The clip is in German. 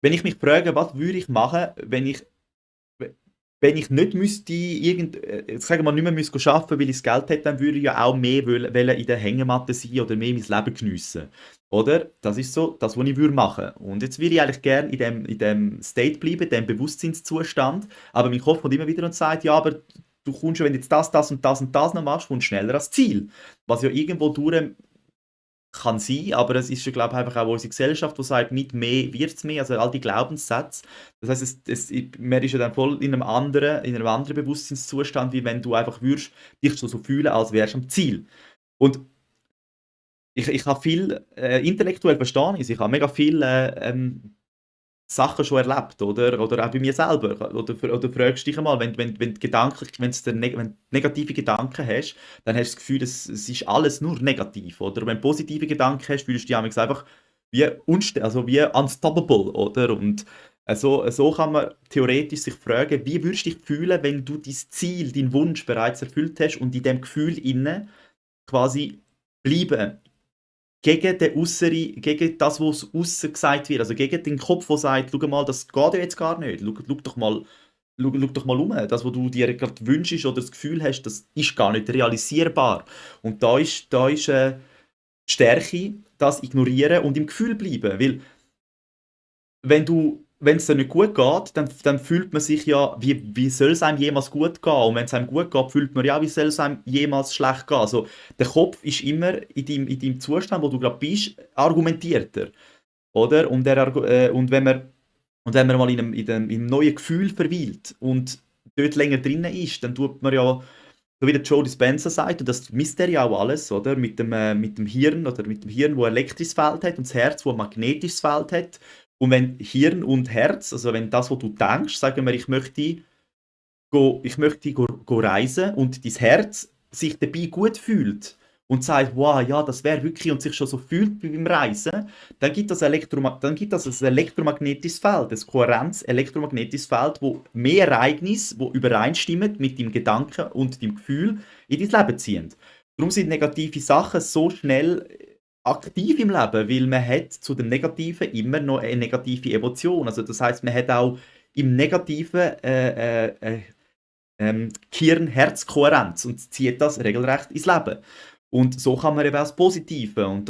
wenn ich mich frage, was würde ich machen, wenn ich nicht müsste, sagen wir mal, nicht mehr müsste arbeiten, weil ich das Geld hätte, dann würde ich ja auch mehr wollen in der Hängematte sein oder mehr mein Leben geniessen. Oder? Das ist so das, was ich würde machen. Und jetzt würde ich eigentlich gerne in dem State bleiben, in dem Bewusstseinszustand. Aber mein Kopf kommt immer wieder und sagt, ja, aber du kommst, wenn du jetzt das und das und das noch machst, kommst du schneller ans Ziel. Was ja irgendwo durch kann sein, aber es ist ja, glaube ich, einfach auch unsere Gesellschaft, die sagt, mit mehr wird es mehr, also all die Glaubenssätze. Das heißt, man ist ja dann voll in einem anderen Bewusstseinszustand, wie wenn du einfach würdest, dich so fühlen, als wärst du am Ziel. Und ich habe viel, intellektuell verstehen ich's, ich habe mega viel Sachen schon erlebt, oder auch bei mir selber. Oder fragst dich einmal, wenn gedanklich, wenn du negative Gedanken hast, dann hast du das Gefühl, es ist alles nur negativ, oder? Wenn du positive Gedanken hast, fühlst du dich manchmal einfach also wie unstoppable, oder? Und so kann man theoretisch sich fragen, wie würdest du dich fühlen, wenn du dein Ziel, deinen Wunsch bereits erfüllt hast und in dem Gefühl inne quasi bleiben gegen den gegen das, was aussen gesagt wird, also gegen den Kopf, der sagt, schau mal, das geht ja jetzt gar nicht, schau doch mal um, das, was du dir gerade wünschst oder das Gefühl hast, das ist gar nicht realisierbar. Und da ist die Stärke, das ignorieren und im Gefühl bleiben, weil wenn es dir nicht gut geht, dann fühlt man sich ja, wie soll es einem jemals gut gehen? Und wenn es einem gut geht, fühlt man ja, wie soll es einem jemals schlecht gehen? Also der Kopf ist immer in deinem Zustand, wo du gerade bist, argumentierter, oder? Und wenn man mal in einem neuen Gefühl verweilt und dort länger drinnen ist, dann tut man ja, so wie der Joe Dispenza sagt, und das misst er ja auch alles, oder? Mit dem Hirn, oder mit dem Hirn, wo ein elektrisches Feld hat, und das Herz, wo ein magnetisches Feld hat. Und wenn Hirn und Herz, also wenn das, was du denkst, sagen wir, ich möchte go reisen und dein Herz sich dabei gut fühlt und sagt, wow, ja, das wäre wirklich und sich schon so fühlt wie beim Reisen, dann gibt das ein elektromagnetisches Feld, ein kohärentes elektromagnetisches Feld, wo mehr Ereignisse, die übereinstimmen mit deinem Gedanken und deinem Gefühl, in dein Leben ziehen. Darum sind negative Sachen so schnell aktiv im Leben, weil man hat zu dem Negativen immer noch eine negative Emotion. Also das heißt, man hat auch im Negativen Hirn-Herz-Kohärenz und zieht das regelrecht ins Leben. Und so kann man eben auch das Positive. Und